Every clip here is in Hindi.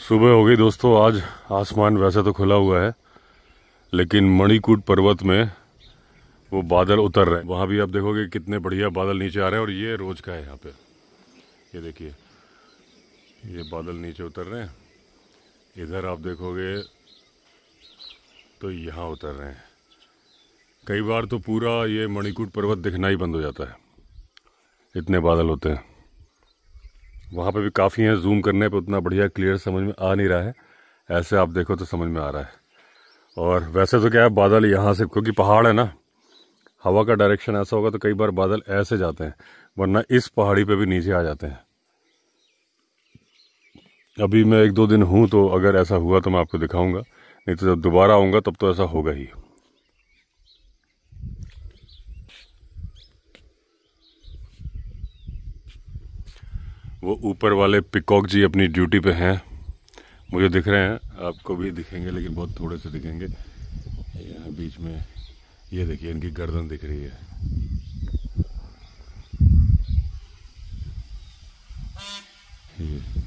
सुबह हो गई दोस्तों। आज आसमान वैसे तो खुला हुआ है, लेकिन मणिकूट पर्वत में वो बादल उतर रहे हैं। वहाँ भी आप देखोगे कितने बढ़िया बादल नीचे आ रहे हैं, और ये रोज का है यहाँ पे। ये देखिए, ये बादल नीचे उतर रहे हैं। इधर आप देखोगे तो यहाँ उतर रहे हैं। कई बार तो पूरा ये मणिकूट पर्वत दिखना ही बंद हो जाता है, इतने बादल होते हैं। वहाँ पे भी काफ़ी हैं, जूम करने पे उतना बढ़िया क्लियर समझ में आ नहीं रहा है। ऐसे आप देखो तो समझ में आ रहा है। और वैसे तो क्या है, बादल यहाँ से, क्योंकि पहाड़ है ना, हवा का डायरेक्शन ऐसा होगा तो कई बार बादल ऐसे जाते हैं, वरना इस पहाड़ी पे भी नीचे आ जाते हैं। अभी मैं 1-2 दिन हूँ, तो अगर ऐसा हुआ तो मैं आपको दिखाऊंगा, नहीं तो जब दोबारा आऊँगा तब तो ऐसा होगा ही। वो ऊपर वाले पिकॉक जी अपनी ड्यूटी पे हैं, मुझे दिख रहे हैं, आपको भी दिखेंगे लेकिन बहुत थोड़े से दिखेंगे। यहाँ बीच में ये देखिए, इनकी गर्दन दिख रही है।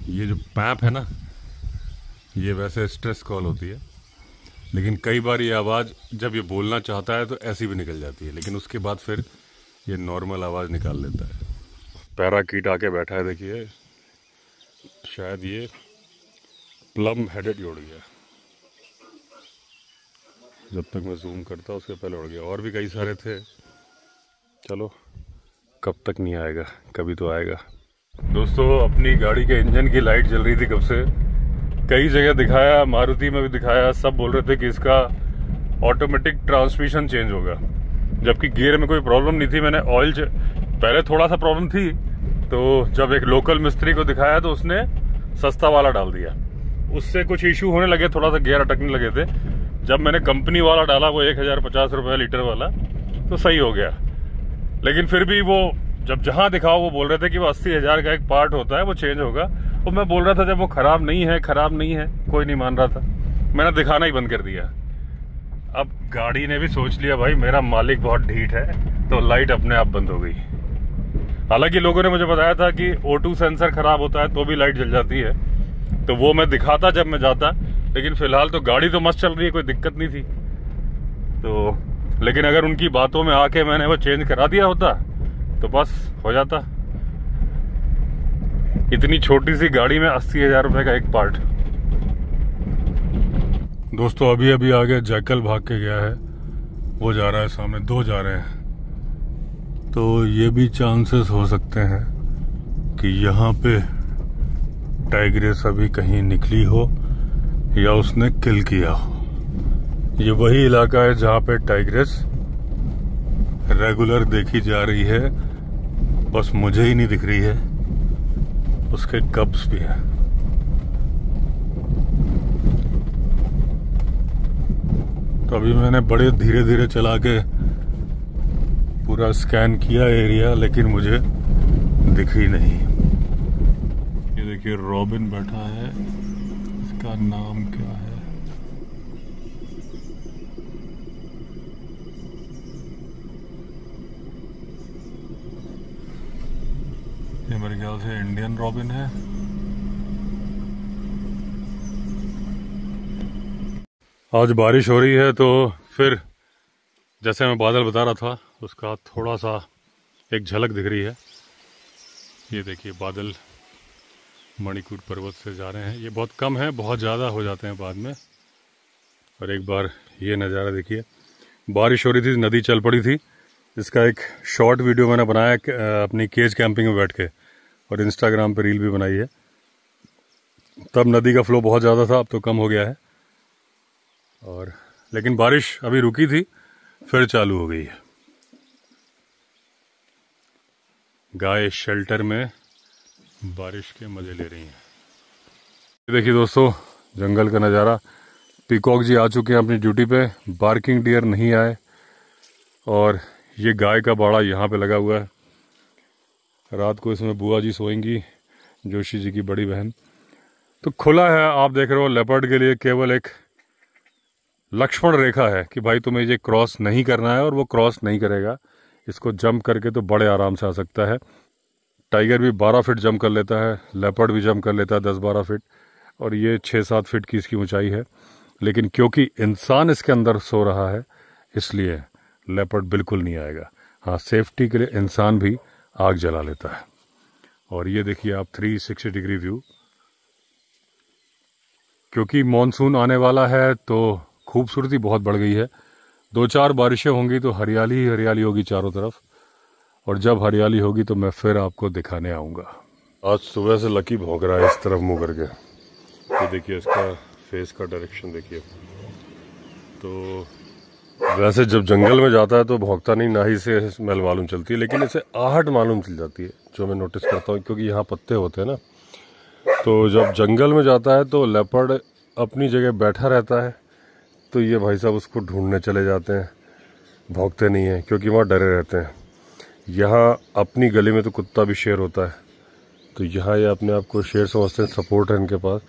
ये जो पैप है ना, ये वैसे स्ट्रेस कॉल होती है, लेकिन कई बार ये आवाज़ जब ये बोलना चाहता है तो ऐसी भी निकल जाती है, लेकिन उसके बाद फिर ये नॉर्मल आवाज़ निकाल लेता है। पैराकीट आके बैठा है, देखिए, शायद ये प्लम हेडेड उड़ गया। जब तक मैं जूम करता उसके पहले उड़ गया। और भी कई सारे थे, चलो कब तक नहीं आएगा, कभी तो आएगा। दोस्तों, अपनी गाड़ी के इंजन की लाइट जल रही थी कब से, कई जगह दिखाया, मारुति में भी दिखाया, सब बोल रहे थे कि इसका ऑटोमेटिक ट्रांसमिशन चेंज होगा, जबकि गियर में कोई प्रॉब्लम नहीं थी। मैंने ऑयल पहले थोड़ा सा प्रॉब्लम थी, तो जब एक लोकल मिस्त्री को दिखाया तो उसने सस्ता वाला डाल दिया, उससे कुछ इशू होने लगे, थोड़ा सा गियर अटकने लगे थे। जब मैंने कंपनी वाला डाला, वो 1050 रुपये लीटर वाला, तो सही हो गया। लेकिन फिर भी वो जब जहाँ दिखाओ वो बोल रहे थे कि वो 80,000 का एक पार्ट होता है, वो चेंज होगा। तो मैं बोल रहा था जब वो खराब नहीं है, कोई नहीं मान रहा था, मैंने दिखाना ही बंद कर दिया। अब गाड़ी ने भी सोच लिया भाई मेरा मालिक बहुत ढीठ है, तो लाइट अपने आप बंद हो गई। हालांकि लोगों ने मुझे बताया था कि O2 सेंसर खराब होता है तो भी लाइट जल जाती है, तो वो मैं दिखाता जब मैं जाता, लेकिन फिलहाल तो गाड़ी तो मस्त चल रही है, कोई दिक्कत नहीं थी। तो लेकिन अगर उनकी बातों में आके मैंने वो चेंज करा दिया होता तो बस हो जाता। इतनी छोटी सी गाड़ी में 80,000 रुपये का एक पार्ट। दोस्तों, अभी अभी आगे जैकल भाग के गया है, वो जा रहा है सामने, 2 जा रहे हैं। तो ये भी चांसेस हो सकते हैं कि यहाँ पे टाइग्रेस अभी कहीं निकली हो या उसने किल किया हो। ये वही इलाका है जहाँ पे टाइग्रेस रेगुलर देखी जा रही है, बस मुझे ही नहीं दिख रही है, उसके कब्स भी हैं। तो अभी मैंने बड़े धीरे धीरे चला के पूरा स्कैन किया एरिया, लेकिन मुझे दिखी नहीं। ये देखिए, रॉबिन बैठा है, इसका नाम क्या है, ये मेरे ख्याल से इंडियन रॉबिन है। आज बारिश हो रही है, तो फिर जैसे मैं बादल बता रहा था उसका थोड़ा सा एक झलक दिख रही है। ये देखिए, बादल मणिकूट पर्वत से जा रहे हैं। ये बहुत कम है, बहुत ज़्यादा हो जाते हैं बाद में। और एक बार ये नज़ारा देखिए, बारिश हो रही थी, नदी चल पड़ी थी। इसका एक शॉर्ट वीडियो मैंने बनाया अपनी केज कैंपिंग में बैठ के, और इंस्टाग्राम पे रील भी बनाई है। तब नदी का फ्लो बहुत ज़्यादा था, अब तो कम हो गया है। और लेकिन बारिश अभी रुकी थी, फिर चालू हो गई है। गाय शेल्टर में बारिश के मजे ले रही हैं। देखिए दोस्तों, जंगल का नज़ारा। पीकॉक जी आ चुके हैं अपनी ड्यूटी पे, बार्किंग डियर नहीं आए, और ये गाय का बाड़ा यहाँ पे लगा हुआ है। रात को इसमें बुआ जी सोएंगी, जोशी जी की बड़ी बहन। तो खुला है, आप देख रहे हो, लेपर्ड के लिए केवल एक लक्ष्मण रेखा है कि भाई तुम्हें ये क्रॉस नहीं करना है, और वो क्रॉस नहीं करेगा। इसको जंप करके तो बड़े आराम से आ सकता है। टाइगर भी 12 फीट जंप कर लेता है, लेपर्ड भी जंप कर लेता है 10-12 फीट। और ये 6-7 फीट की इसकी ऊंचाई है। लेकिन क्योंकि इंसान इसके अंदर सो रहा है इसलिए लेपर्ड बिल्कुल नहीं आएगा। हाँ, सेफ्टी के लिए इंसान भी आग जला लेता है। और ये देखिए आप 360 डिग्री व्यू। क्योंकि मॉनसून आने वाला है तो खूबसूरती बहुत बढ़ गई है। 2-4 बारिशें होंगी तो हरियाली ही हरियाली होगी चारों तरफ। और जब हरियाली होगी तो मैं फिर आपको दिखाने आऊँगा। आज सुबह से लकी भौंक रहा है इस तरफ मुँह करके। ये देखिए इसका फेस का डायरेक्शन देखिए। तो वैसे जब जंगल में जाता है तो भौंकता नहीं, ना ही इसे स्मेल मालूम चलती है, लेकिन इसे आहट मालूम चल जाती है, जो मैं नोटिस करता हूँ क्योंकि यहाँ पत्ते होते हैं ना। तो जब जंगल में जाता है तो लेपर्ड अपनी जगह बैठा रहता है, तो ये भाई साहब उसको ढूंढने चले जाते हैं, भौंकते नहीं हैं क्योंकि वहाँ डरे रहते हैं। यहाँ अपनी गली में तो कुत्ता भी शेर होता है, तो यहाँ ये अपने आप को शेर समझते हैं, सपोर्ट है इनके पास।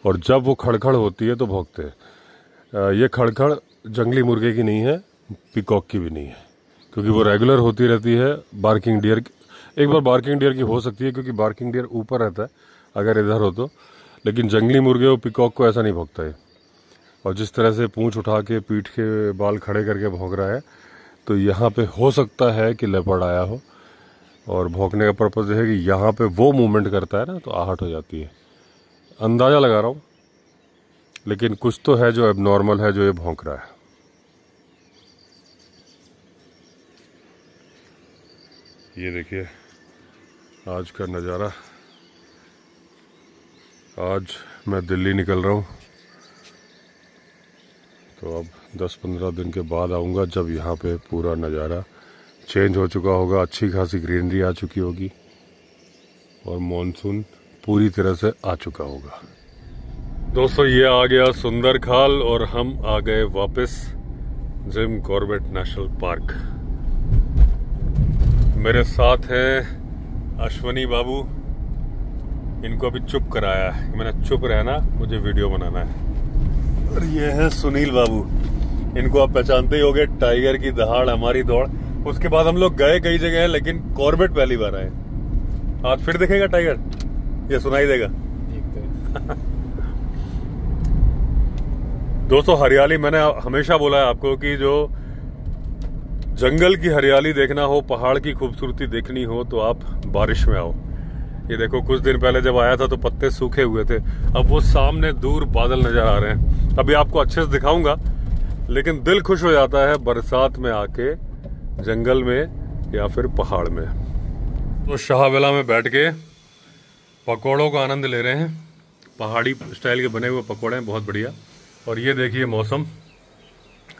और जब वो खड़खड़ होती है तो भौंकते हैं। ये खड़खड़ जंगली मुर्गे की नहीं है, पीकॉक की भी नहीं है, क्योंकि वो रेगुलर होती रहती है बार्किंग डियर की। एक बार बार्किंग डियर की हो सकती है क्योंकि बार्किंग डियर ऊपर रहता है अगर इधर हो तो, लेकिन जंगली मुर्गे और पीकॉक को ऐसा नहीं भौंकता है। और जिस तरह से पूंछ उठा के पीठ के बाल खड़े करके भौंक रहा है, तो यहाँ पे हो सकता है कि लेपर्ड आया हो। और भौंकने का पर्पज़ है कि यहाँ पे वो मूवमेंट करता है ना, तो आहट हो जाती है। अंदाज़ा लगा रहा हूँ, लेकिन कुछ तो है जो एबनॉर्मल है जो ये भौंक रहा है। ये देखिए आज का नज़ारा। आज मैं दिल्ली निकल रहा हूँ, तो अब 10-15 दिन के बाद आऊँगा, जब यहाँ पे पूरा नज़ारा चेंज हो चुका होगा, अच्छी खासी ग्रीनरी आ चुकी होगी और मॉनसून पूरी तरह से आ चुका होगा। दोस्तों ये आ गया सुंदर खाल और हम आ गए वापस जिम कॉर्बेट नेशनल पार्क। मेरे साथ है अश्वनी बाबू, इनको अभी चुप कराया है, मैंने चुप रहना, मुझे वीडियो बनाना है। और ये है सुनील बाबू, इनको आप पहचानते ही होंगे, टाइगर की दहाड़ हमारी दौड़। उसके बाद हम लोग गए कई जगह, लेकिन कॉर्बेट पहली बार आए। आज फिर दिखेगा टाइगर, ये सुनाई देगा। दोस्तों हरियाली, मैंने हमेशा बोला है आपको कि जो जंगल की हरियाली देखना हो, पहाड़ की खूबसूरती देखनी हो, तो आप बारिश में आओ। ये देखो कुछ दिन पहले जब आया था तो पत्ते सूखे हुए थे, अब वो सामने दूर बादल नजर आ रहे हैं। अभी आपको अच्छे से दिखाऊंगा, लेकिन दिल खुश हो जाता है बरसात में आके, जंगल में या फिर पहाड़ में। तो शाहविला में बैठ के पकौड़ों का आनंद ले रहे हैं। पहाड़ी स्टाइल के बने हुए पकौड़े हैं, बहुत बढ़िया। और ये देखिए मौसम,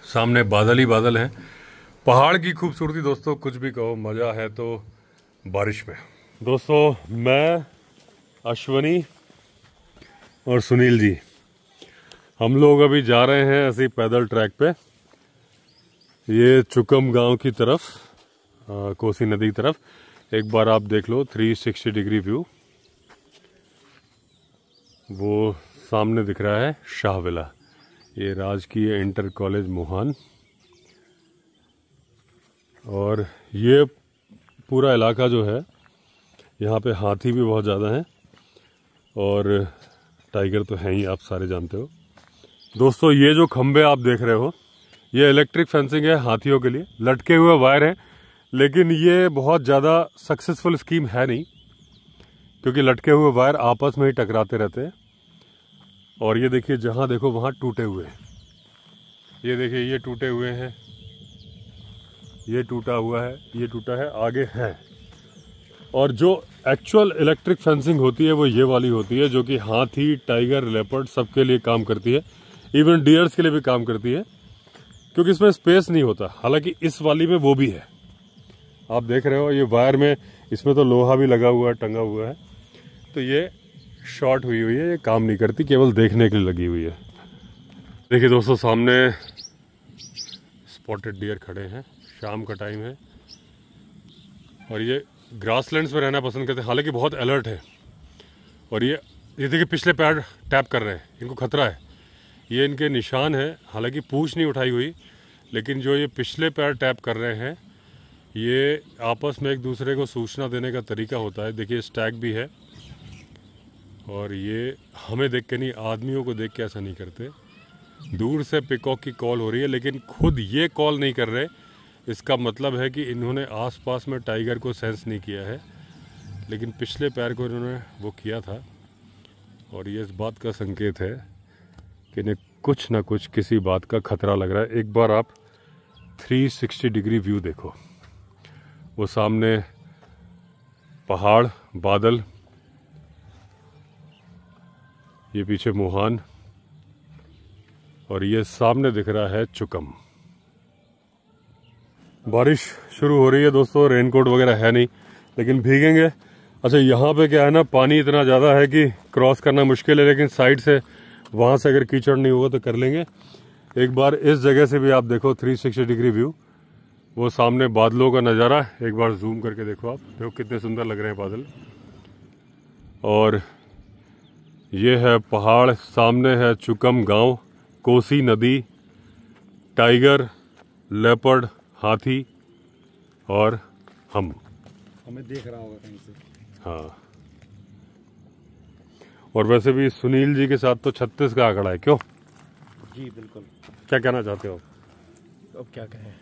सामने बादल ही बादल हैं। पहाड़ की खूबसूरती दोस्तों कुछ भी कहो, मज़ा है तो बारिश में। दोस्तों मैं, अश्वनी और सुनील जी, हम लोग अभी जा रहे हैं ऐसे पैदल ट्रैक पे, ये चुकम गांव की तरफ, कोसी नदी की तरफ। एक बार आप देख लो 360 डिग्री व्यू, वो सामने दिख रहा है शाहविला, ये राजकीय इंटर कॉलेज मोहान। और ये पूरा इलाका जो है, यहाँ पे हाथी भी बहुत ज़्यादा हैं और टाइगर तो हैं ही, आप सारे जानते हो। दोस्तों ये जो खंबे आप देख रहे हो, ये इलेक्ट्रिक फेंसिंग है हाथियों के लिए, लटके हुए वायर हैं, लेकिन ये बहुत ज़्यादा सक्सेसफुल स्कीम है नहीं, क्योंकि लटके हुए वायर आपस में ही टकराते रहते हैं। और ये देखिए जहाँ देखो वहाँ टूटे हुए हैं, ये देखिए ये टूटे हुए हैं, ये टूटा हुआ है, ये टूटा है, आगे है। और जो एक्चुअल इलेक्ट्रिक फेंसिंग होती है वो ये वाली होती है, जो कि हाथी, टाइगर, लेपर्ड सबके लिए काम करती है, इवन डियर्स के लिए भी काम करती है, क्योंकि इसमें स्पेस नहीं होता। हालांकि इस वाली में वो भी है, आप देख रहे हो ये वायर में, इसमें तो लोहा भी लगा हुआ है, टंगा हुआ है, तो ये शॉर्ट हुई हुई है, ये काम नहीं करती, केवल देखने के लिए लगी हुई है। देखिए दोस्तों सामने स्पॉटेड डियर खड़े हैं, शाम का टाइम है और ये ग्रासलैंड्स में रहना पसंद करते हैं, हालांकि बहुत अलर्ट है। और ये देखिए पिछले पैर टैप कर रहे हैं, इनको खतरा है, ये इनके निशान है, हालांकि पूंछ नहीं उठाई हुई, लेकिन जो ये पिछले पैर टैप कर रहे हैं, ये आपस में एक दूसरे को सूचना देने का तरीका होता है। देखिए स्टैग भी है और ये हमें देख के नहीं, आदमियों को देख के ऐसा नहीं करते। दूर से पिकॉक की कॉल हो रही है लेकिन खुद ये कॉल नहीं कर रहे। इसका मतलब है कि इन्होंने आसपास में टाइगर को सेंस नहीं किया है, लेकिन पिछले पैर को इन्होंने वो किया था। और ये इस बात का संकेत है कि इन्हें कुछ ना कुछ किसी बात का खतरा लग रहा है। एक बार आप 360 डिग्री व्यू देखो, वो सामने पहाड़, बादल, ये पीछे मोहान और ये सामने दिख रहा है चुकम। बारिश शुरू हो रही है दोस्तों, रेनकोट वगैरह है नहीं लेकिन भीगेंगे। अच्छा, यहाँ पे क्या है ना, पानी इतना ज़्यादा है कि क्रॉस करना मुश्किल है, लेकिन साइड से वहाँ से अगर कीचड़ नहीं होगा तो कर लेंगे। एक बार इस जगह से भी आप देखो 360 डिग्री व्यू, वो सामने बादलों का नज़ारा। एक बार जूम करके देखो आप, देखो कितने सुंदर लग रहे हैं बादल। और ये है पहाड़, सामने है चुकम गांव, कोसी नदी, टाइगर, लेपर्ड, हाथी और हम। हमें देख रहा होगा कहीं से। हाँ, और वैसे भी सुनील जी के साथ तो 36 का आंकड़ा है। क्यों जी? बिल्कुल। क्या कहना चाहते हो? अब क्या कहें,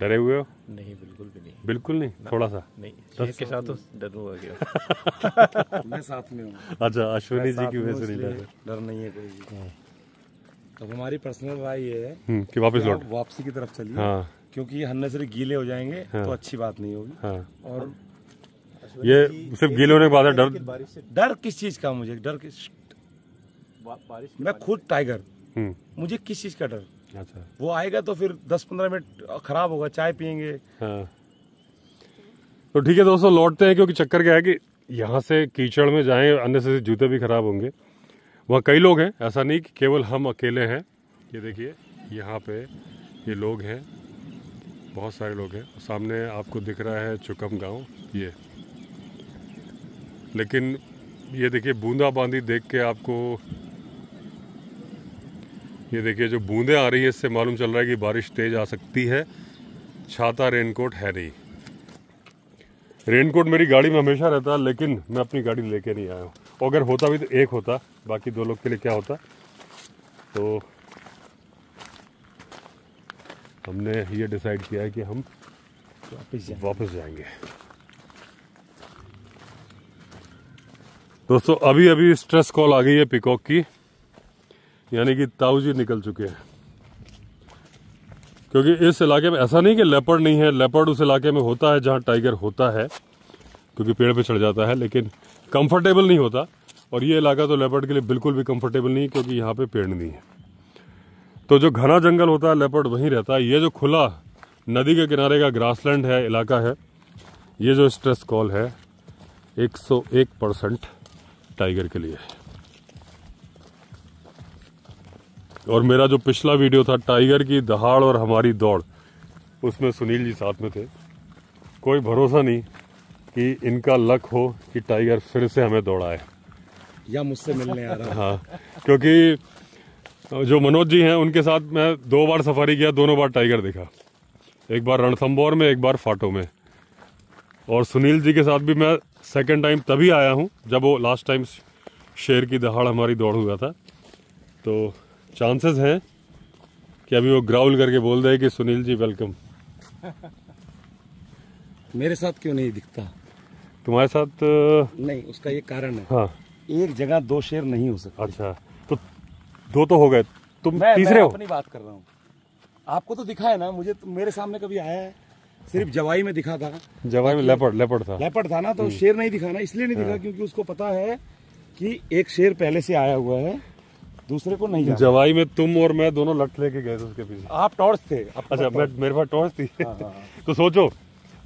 डरे हुए हो? नहीं, बिल्कुल भी नहीं। बिल्कुल नहीं, थोड़ा सा नहीं, शेर के साथ तो डरूंगा क्या। मैं साथ में हूँ। अच्छा, अश्विनी जी की वजह से नहीं डरे? डर नहीं है कोई भी। अब हमारी पर्सनल राय ये है कि वापस लौट, वापसी की तरफ चलिए। हाँ, क्योंकि ये अननेसेसरी गीले हो जाएंगे। हाँ, तो अच्छी बात नहीं होगी। हाँ, और ये सिर्फ गीले होने के बाद है। डर किस चीज का? मुझे डर किस? बारिश। मैं खुद टाइगर, मुझे किस चीज का डर? अच्छा, वो आएगा तो फिर 10-15 मिनट खराब होगा, चाय पियेंगे। हाँ, तो ठीक है दोस्तों, लौटते हैं। क्योंकि चक्कर क्या है कि यहाँ से कीचड़ में जाएं, अननेसेसरी जूते भी खराब होंगे। वहाँ कई लोग हैं, ऐसा नहीं कि केवल हम अकेले हैं। ये देखिए, यहाँ पे ये लोग हैं, बहुत सारे लोग हैं। सामने आपको दिख रहा है चुकम गांव ये। लेकिन ये देखिए, बूंदाबांदी देख के आपको, ये देखिए जो बूंदें आ रही है, इससे मालूम चल रहा है कि बारिश तेज आ सकती है। छाता, रेनकोट है नहीं। रेनकोट मेरी गाड़ी में हमेशा रहता है, लेकिन मैं अपनी गाड़ी लेके नहीं आया हूँ। अगर होता भी तो एक होता, बाकी 2 लोग के लिए क्या होता। तो हमने ये डिसाइड किया है कि हम वापस जाएंगे। दोस्तों, अभी अभी स्ट्रेस कॉल आ गई है पिकॉक की, यानी कि ताऊ जी निकल चुके हैं। क्योंकि इस इलाके में ऐसा नहीं कि लेपर्ड नहीं है, लेपर्ड उस इलाके में होता है जहां टाइगर होता है, क्योंकि पेड़ पे चढ़ जाता है, लेकिन कंफर्टेबल नहीं होता। और ये इलाका तो लेपर्ड के लिए बिल्कुल भी कंफर्टेबल नहीं है, क्योंकि यहाँ पे पेड़ नहीं है। तो जो घना जंगल होता है, लेपर्ड वहीं रहता है। ये जो खुला नदी के किनारे का ग्रासलैंड है, इलाका है, ये जो स्ट्रेस कॉल है 101% टाइगर के लिए है। और मेरा जो पिछला वीडियो था टाइगर की दहाड़ और हमारी दौड़, उसमें सुनील जी साथ में थे। कोई भरोसा नहीं कि इनका लक हो कि टाइगर फिर से हमें दौड़ाए या मुझसे मिलने आ रहा। हाँ, क्योंकि जो मनोज जी हैं, उनके साथ मैं 2 बार सफारी किया, दोनों बार टाइगर देखा। एक बार रणथंभौर में, एक बार फाटो में। और सुनील जी के साथ भी मैं सेकंड टाइम तभी आया हूँ जब वो लास्ट टाइम शेर की दहाड़ हमारी दौड़ हुआ था। तो चांसेस हैं कि अभी वो ग्राउल करके बोल दे कि सुनील जी वेलकम। मेरे साथ क्यों नहीं दिखता? तुम्हारे साथ नहीं, उसका ये कारण है। हाँ, एक जगह 2 शेर नहीं हो सकते। अच्छा, तो 2 तो हो गए, तुम तीसरे मैं हो। अपनी बात कर रहा हूँ। आपको तो दिखा है ना, मुझे तो मेरे सामने कभी आया है? सिर्फ जवाई में दिखा था। जवाई में लेपर्ड था ना, तो शेर नहीं दिखा ना, इसलिए नहीं दिखा क्योंकि उसको पता है कि एक शेर पहले से आया हुआ है, दूसरे को नहीं जाना। जवाई में तुम और मैं दोनों लट लेके गए थे उसके पीछे। आप टॉर्च थे। अच्छा, मेरे पास टॉर्च थी। हाँ। तो सोचो,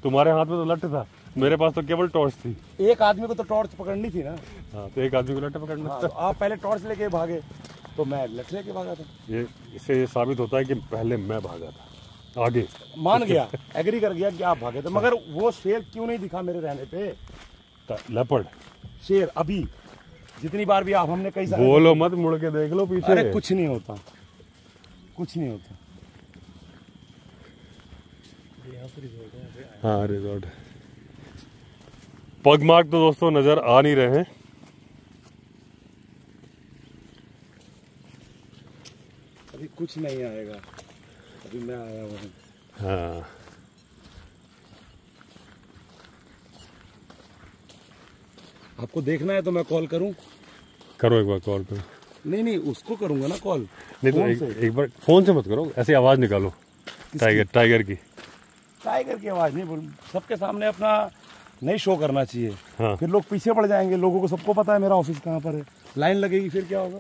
तुम्हारे हाथ में तो लट था, मेरे पास तो केवल टॉर्च थी। एक आदमी को तो टॉर्च पकड़नी थी ना। हाँ, तो एक आदमी को लट पकड़ना था। तो आप पहले टॉर्च लेके भागे, तो मैं लट लेके भागा था। इससे ये साबित होता है कि पहले मैं भागा था आगे। मान गया, एग्री कर गया कि आप भागे थे, मगर वो शेर क्यों नहीं दिखा मेरे रहने पे? लेपर्ड शेर अभी जितनी बार भी आप, हमने कई सारे, बोलो मत, मुड़ के देख लो पीछे। अरे कुछ नहीं होता, कुछ नहीं होता। हाँ, रिजॉर्ट। पगमार्क तो दोस्तों नजर आ नहीं रहे हैं, अभी कुछ नहीं आएगा, अभी मैं आया हूँ। हाँ आपको देखना है तो मैं कॉल करूँ? करो एक बार कॉल करो। नहीं उसको करूँगा ना कॉल। नहीं तो एक बार फोन से मत करो, ऐसे आवाज़ निकालो टाइगर की। टाइगर की आवाज़ नहीं बोल, सबके सामने अपना नहीं शो करना चाहिए। हाँ। फिर लोग पीछे पड़ जाएंगे, लोगों को सबको पता है मेरा ऑफिस कहाँ पर है, लाइन लगेगी, फिर क्या होगा।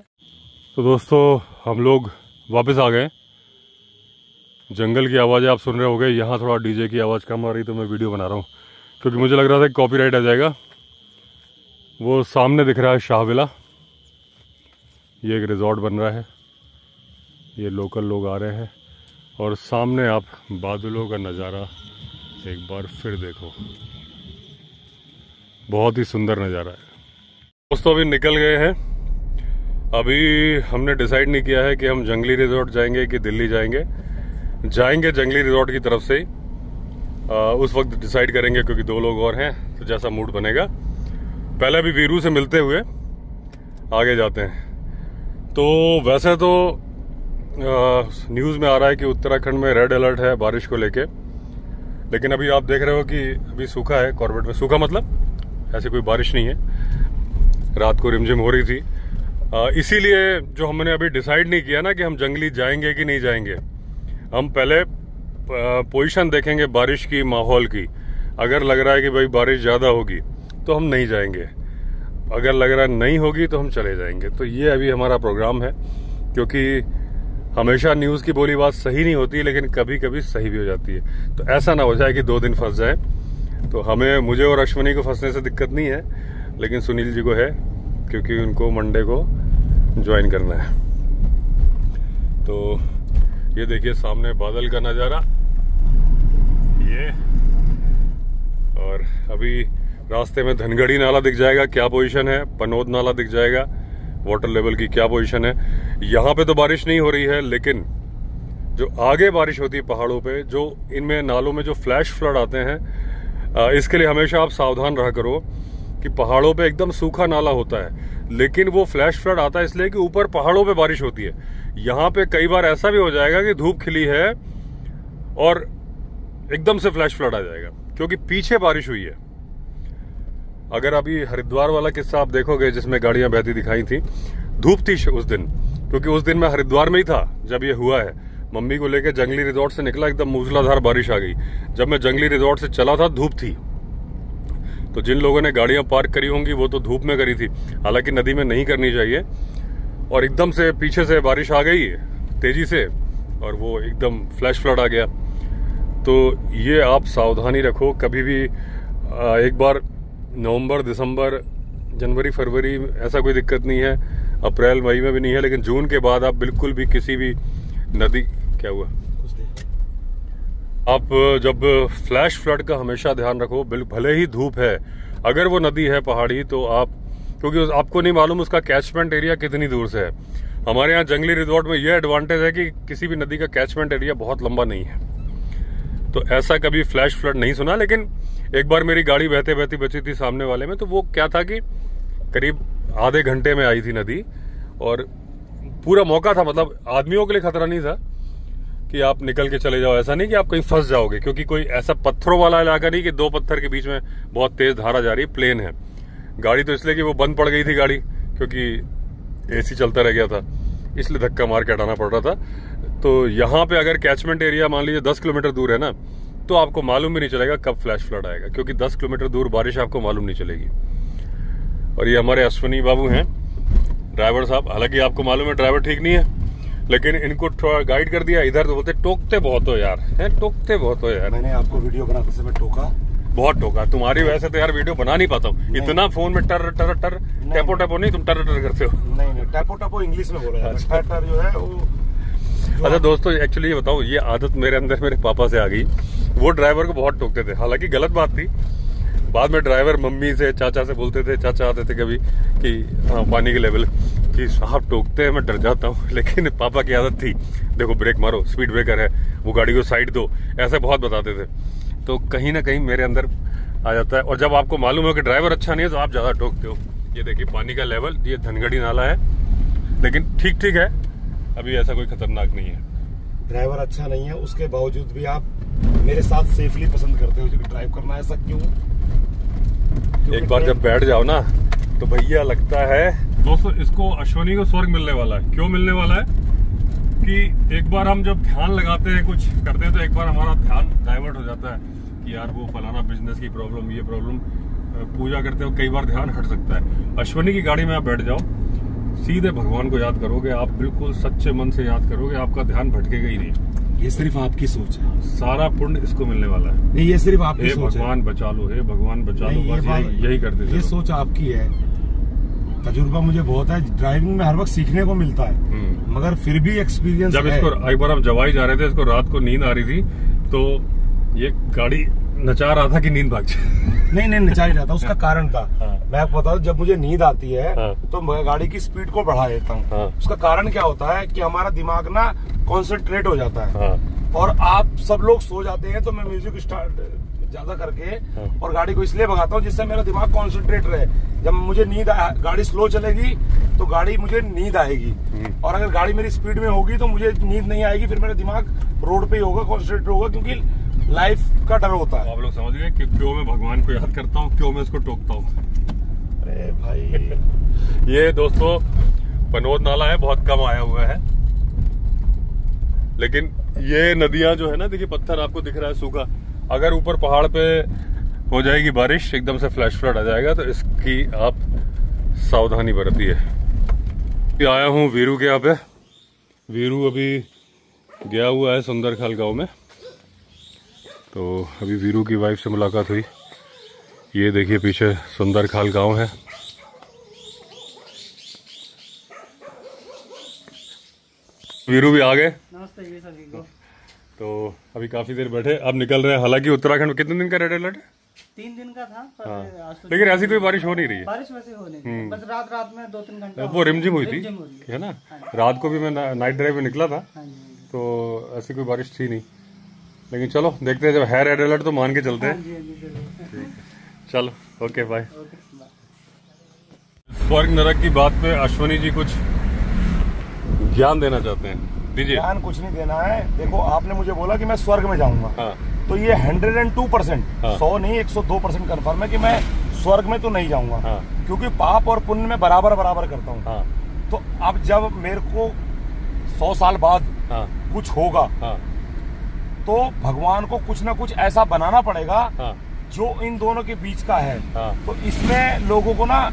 तो दोस्तों हम लोग वापस आ गए। जंगल की आवाज़ें आप सुन रहे होंगे, यहाँ थोड़ा डीजे की आवाज़ कम आ रही तो मैं वीडियो बना रहा हूँ क्योंकि मुझे लग रहा था कि कॉपीराइट आ जाएगा। वो सामने दिख रहा है शाहविला, ये एक रिजॉर्ट बन रहा है, ये लोकल लोग आ रहे हैं और सामने आप बादलों का नज़ारा एक बार फिर देखो, बहुत ही सुंदर नज़ारा है। दोस्तों अभी निकल गए हैं, अभी हमने डिसाइड नहीं किया है कि हम जंगली रिजॉर्ट जाएंगे कि दिल्ली जाएंगे। जाएंगे जंगली रिजॉर्ट की तरफ से ही, उस वक्त डिसाइड करेंगे क्योंकि 2 लोग और हैं तो जैसा मूड बनेगा। पहले अभी वीरू से मिलते हुए आगे जाते हैं। तो वैसे तो न्यूज़ में आ रहा है कि उत्तराखंड में रेड अलर्ट है बारिश को लेके, लेकिन अभी आप देख रहे हो कि अभी सूखा है कॉर्बेट में। सूखा मतलब ऐसी कोई बारिश नहीं है, रात को रिमझिम हो रही थी। इसीलिए जो हमने अभी डिसाइड नहीं किया ना कि हम जंगली जाएंगे कि नहीं जाएंगे, हम पहले पोजीशन देखेंगे बारिश की, माहौल की। अगर लग रहा है कि भाई बारिश ज़्यादा होगी तो हम नहीं जाएंगे, अगर लग रहा नहीं होगी तो हम चले जाएंगे। तो ये अभी हमारा प्रोग्राम है, क्योंकि हमेशा न्यूज़ की बोली बात सही नहीं होती, लेकिन कभी कभी सही भी हो जाती है। तो ऐसा ना हो जाए कि 2 दिन फंस जाए। तो हमें, मुझे और अश्विनी को फंसने से दिक्कत नहीं है, लेकिन सुनील जी को है क्योंकि उनको मंडे को ज्वाइन करना है। तो ये देखिए सामने बादल का नज़ारा ये, और अभी रास्ते में धनगढ़ी नाला दिख जाएगा, क्या पोजीशन है, पनोद नाला दिख जाएगा, वाटर लेवल की क्या पोजीशन है। यहाँ पे तो बारिश नहीं हो रही है, लेकिन जो आगे बारिश होती है पहाड़ों पे, जो इनमें नालों में जो फ्लैश फ्लड आते हैं, इसके लिए हमेशा आप सावधान रहा करो कि पहाड़ों पे एकदम सूखा नाला होता है, लेकिन वो फ्लैश फ्लड आता है इसलिए कि ऊपर पहाड़ों पे बारिश होती है। यहाँ पे कई बार ऐसा भी हो जाएगा कि धूप खिली है और एकदम से फ्लैश फ्लड आ जाएगा क्योंकि पीछे बारिश हुई है। अगर अभी हरिद्वार वाला किस्सा आप देखोगे जिसमें गाड़ियां बहती दिखाई थी, धूप थी उस दिन, क्योंकि उस दिन मैं हरिद्वार में ही था जब ये हुआ है। मम्मी को लेकर जंगली रिजॉर्ट से निकला, एकदम मूसलाधार बारिश आ गई। जब मैं जंगली रिजॉर्ट से चला था धूप थी। तो जिन लोगों ने गाड़ियां पार्क करी होंगी वो तो धूप में करी थी, हालांकि नदी में नहीं करनी चाहिए। और एकदम से पीछे से बारिश आ गई तेजी से और वो एकदम फ्लैश फ्लड आ गया। तो ये आप सावधानी रखो कभी भी। एक बार नवंबर, दिसंबर, जनवरी, फरवरी ऐसा कोई दिक्कत नहीं है, अप्रैल मई में भी नहीं है, लेकिन जून के बाद आप बिल्कुल भी किसी भी नदी, क्या हुआ, आप जब फ्लैश फ्लड का हमेशा ध्यान रखो। भले ही धूप है, अगर वो नदी है पहाड़ी तो आप, क्योंकि आपको नहीं मालूम उसका कैचमेंट एरिया कितनी दूर से है। हमारे यहाँ जंगली रिजॉर्ट में ये एडवांटेज है कि किसी भी नदी का कैचमेंट एरिया बहुत लंबा नहीं है, तो ऐसा कभी फ्लैश फ्लड नहीं सुना। लेकिन एक बार मेरी गाड़ी बहते बहती बची थी सामने वाले में, तो वो क्या था कि करीब आधे घंटे में आई थी नदी और पूरा मौका था, मतलब आदमियों के लिए खतरा नहीं था कि आप निकल के चले जाओ। ऐसा नहीं कि आप कहीं फंस जाओगे, क्योंकि कोई ऐसा पत्थरों वाला इलाका नहीं कि 2 पत्थर के बीच में बहुत तेज धारा जा रही है, प्लेन है। गाड़ी तो इसलिए कि वो बंद पड़ गई थी गाड़ी, क्योंकि एसी चलता रह गया था, इसलिए धक्का मार के हटाना पड़ रहा था। तो यहाँ पे अगर कैचमेंट एरिया मान लीजिए 10 किलोमीटर दूर है ना, तो आपको मालूम भी नहीं चलेगा कब फ्लैश फ्लड आएगा, क्योंकि 10 किलोमीटर दूर बारिश आपको मालूम नहीं चलेगी। और ये हमारे अश्विनी बाबू हैं ड्राइवर साहब, हालांकि आपको मालूम है ड्राइवर ठीक नहीं है, लेकिन इनको थोड़ा गाइड कर दिया। इधर तो बोलते टोकते बहुत हो यार, हैं टोकते बहुत हो यार। मैंने आपको वीडियो बनाते समय टोका, बहुत टोका तुम्हारी वजह से तो यार वीडियो बना नहीं पाता हूँ। इतना फोन में टर टर टर, टैपो टैपो नहीं, तुम टर टर करते हो। नहीं टैपो टैपो इंग्लिश में बोला जाता है, टर जो है वो। अच्छा दोस्तों, एक्चुअली ये बताओ, ये आदत मेरे अंदर मेरे पापा से आ गई। वो ड्राइवर को बहुत टोकते थे, हालांकि गलत बात थी। बाद में ड्राइवर मम्मी से, चाचा से बोलते थे, चाचा आते थे कभी कि हाँ पानी के लेवल कि साहब टोकते हैं, मैं डर जाता हूँ। लेकिन पापा की आदत थी, देखो ब्रेक मारो, स्पीड ब्रेकर है, वो गाड़ी को साइड दो, ऐसा बहुत बताते थे। तो कहीं ना कहीं मेरे अंदर आ जाता है। और जब आपको मालूम हो कि ड्राइवर अच्छा नहीं है तो आप ज्यादा टोकते हो। ये देखिए पानी का लेवल, ये धनगढ़ी नाला है, लेकिन ठीक ठीक है, अभी ऐसा कोई खतरनाक नहीं है। ड्राइवर अच्छा नहीं है, उसके बावजूद भी आप मेरे साथ सेफली पसंद करते हो ड्राइव करना। ऐसा क्यों? एक बार जब बैठ जाओ ना तो भैया लगता है। दोस्तों इसको अश्वनी को स्वर्ग मिलने वाला है। क्यों मिलने वाला है कि एक बार हम जब ध्यान लगाते हैं कुछ करते हैं तो एक बार हमारा ध्यान डाइवर्ट हो जाता है कि यार वो फलाना बिजनेस की प्रॉब्लम, ये प्रॉब्लम, पूजा करते हो कई बार ध्यान हट सकता है। अश्वनी की गाड़ी में आप बैठ जाओ, सीधे भगवान को याद करोगे, आप बिल्कुल सच्चे मन से याद करोगे, आपका ध्यान भटकेगा ही नहीं। ये सिर्फ आपकी सोच है, सारा पुण्य इसको मिलने वाला है। नहीं, ये सिर्फ आपकी सोच है। भगवान बचा लो, हे भगवान बचा लो, बस यही करते। ये सोच आपकी है। तजुर्बा मुझे बहुत है, ड्राइविंग में हर वक्त सीखने को मिलता है, मगर फिर भी एक्सपीरियंस जब इसको एक बार हम जवाई जा रहे थे, इसको रात को नींद आ रही थी तो ये गाड़ी नचा रहा था कि नींद भाग जाए। नहीं नचा ही रहा था, उसका कारण था। मैं आपको बताऊं, जब मुझे नींद आती है तो मैं गाड़ी की स्पीड को बढ़ा देता हूँ। उसका कारण क्या होता है कि हमारा दिमाग ना कॉन्सेंट्रेट हो जाता है और आप सब लोग सो जाते हैं तो मैं म्यूजिक स्टार्ट ज्यादा करके और गाड़ी को इसलिए भगाता हूँ जिससे मेरा दिमाग कॉन्सेंट्रेट रहे। जब मुझे नींद गाड़ी स्लो चलेगी तो गाड़ी मुझे नींद आएगी, और अगर गाड़ी मेरी स्पीड में होगी तो मुझे नींद नहीं आएगी, फिर मेरा दिमाग रोड पे ही होगा, कॉन्सेंट्रेट होगा, क्योंकि लाइफ का डर होता है। आप लोग समझ गए कि क्यों मैं भगवान को याद करता हूँ, क्यों मैं इसको टोकता हूँ। अरे भाई ये दोस्तों पनोद नाला है, बहुत कम आया हुआ है, लेकिन ये नदियां जो है ना, देखिए पत्थर आपको दिख रहा है सूखा, अगर ऊपर पहाड़ पे हो जाएगी बारिश, एकदम से फ्लैश फ्लड आ जाएगा, तो इसकी आप सावधानी बरतिए। आया हूँ वीरू के यहाँ पे। वीरू अभी गया हुआ है सुंदरखाल गांव में, तो अभी वीरू की वाइफ से मुलाकात हुई। ये देखिए पीछे सुंदरखाल गांव है। वीरू भी आ गए। नमस्ते जी सभी को। तो अभी काफी देर बैठे, अब निकल रहे हैं। हालांकि उत्तराखंड में कितने दिन का रेड अलर्ट है? 3 दिन का था, पर आज तो लेकिन ऐसी कोई बारिश हो नहीं रही है। बारिश वैसे हो नहीं रही, बस रात में 2-3 घंटे वो रिमझिम हुई थी, है ना। रात को भी मैं नाइट ड्राइव में निकला था, तो ऐसी कोई बारिश थी नहीं। लेकिन चलो देखते हैं, जब है रेड अलर्ट तो मान के चलते हैं। चलो ओके बाय। स्वर्ग नरक की बात पे अश्वनी जी कुछ ज्ञान देना चाहते हैं, दीजिए। ज्ञान कुछ नहीं देना है। देखो, आपने मुझे बोला कि मैं स्वर्ग में जाऊंगा, तो ये 102%, 100 नहीं 102% कन्फर्म है कि मैं स्वर्ग में तो नहीं जाऊंगा, क्योंकि पाप और पुण्य में बराबर करता हूँ। तो अब जब मेरे को 100 साल बाद कुछ होगा, तो भगवान को कुछ ना कुछ ऐसा बनाना पड़ेगा जो इन दोनों के बीच का है। तो इसमें लोगों को ना,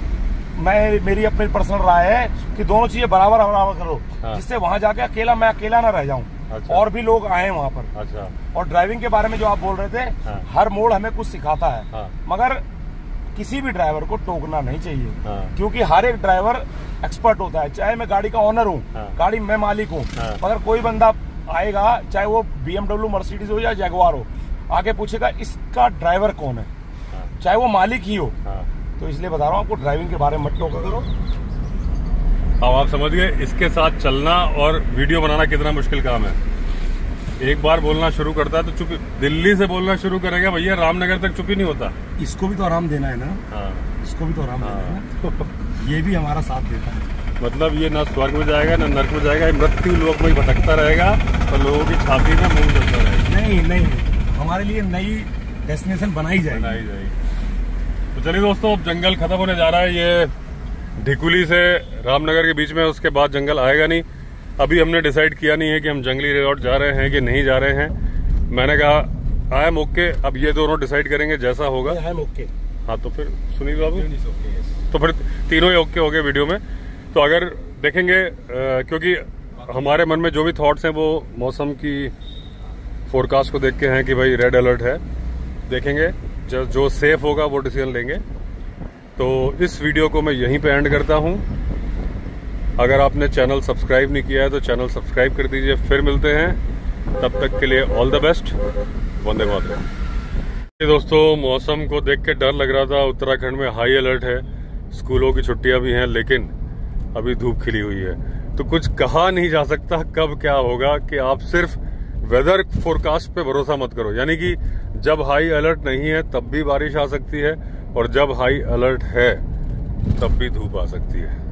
मेरी अपनी पर्सनल राय है कि दोनों चीजें बराबर करो, जिससे वहां जाके मैं अकेला ना रह जाऊं। अच्छा। और भी लोग आए वहां पर। अच्छा। और ड्राइविंग के बारे में जो आप बोल रहे थे, हर मोड़ हमें कुछ सिखाता है, मगर किसी भी ड्राइवर को टोकना नहीं चाहिए, क्योंकि हर एक ड्राइवर एक्सपर्ट होता है। चाहे मैं गाड़ी का ओनर हूँ, गाड़ी मैं मालिक हूँ, मगर कोई बंदा आएगा, चाहे वो BMW मर्सिडीज हो या जैगुआर हो, आगे पूछेगा इसका ड्राइवर कौन है, चाहे वो मालिक ही हो। तो इसलिए बता रहा हूँ आपको, ड्राइविंग के बारे में मत टोका करो। अब आप समझ गए इसके साथ चलना और वीडियो बनाना कितना मुश्किल काम है। एक बार बोलना शुरू करता है तो चुप, दिल्ली से बोलना शुरू करेगा भैया, रामनगर तक चुप ही नहीं होता। इसको भी तो आराम देना है ना। इसको भी तो आराम देना है ना। ये भी हमारा साथ देता है। मतलब ये ना स्वर्ग में जाएगा ना नर्क में जाएगा, मृत्यु लोक में ही भटकता रहेगा और लोगों की छाती में मुंह चलता रहेगा। नहीं, हमारे लिए नई डेस्टिनेशन बनाई जाएगी। तो चलिए दोस्तों, अब जंगल खत्म होने जा रहा है। ये ढिकुली से रामनगर के बीच में, उसके बाद जंगल आएगा नहीं। अभी हमने डिसाइड किया नहीं है कि हम जंगली रिजॉर्ट जा रहे हैं कि नहीं जा रहे हैं। मैंने कहा आई एम ओके, अब ये दोनों डिसाइड करेंगे जैसा होगा। I am okay. हाँ, तो फिर सुनील बाबू, तो फिर तीनों ही ओके हो गए वीडियो में। तो अगर देखेंगे, क्योंकि हमारे मन में जो भी थॉट्स हैं वो मौसम की फोरकास्ट को देख के हैं कि भाई रेड अलर्ट है, देखेंगे जो सेफ होगा वो डिसीजन लेंगे। तो इस वीडियो को मैं यहीं पे एंड करता हूं। अगर आपने चैनल सब्सक्राइब नहीं किया है तो चैनल सब्सक्राइब कर दीजिए। फिर मिलते हैं, तब तक के लिए all the best. Vande Mataram. दोस्तों, मौसम को देख के डर लग रहा था। उत्तराखंड में हाई अलर्ट है, स्कूलों की छुट्टियां भी हैं, लेकिन अभी धूप खिली हुई है, तो कुछ कहा नहीं जा सकता कब क्या होगा। कि आप सिर्फ वेदर फोरकास्ट पे भरोसा मत करो, यानी कि जब हाई अलर्ट नहीं है तब भी बारिश आ सकती है, और जब हाई अलर्ट है तब भी धूप आ सकती है।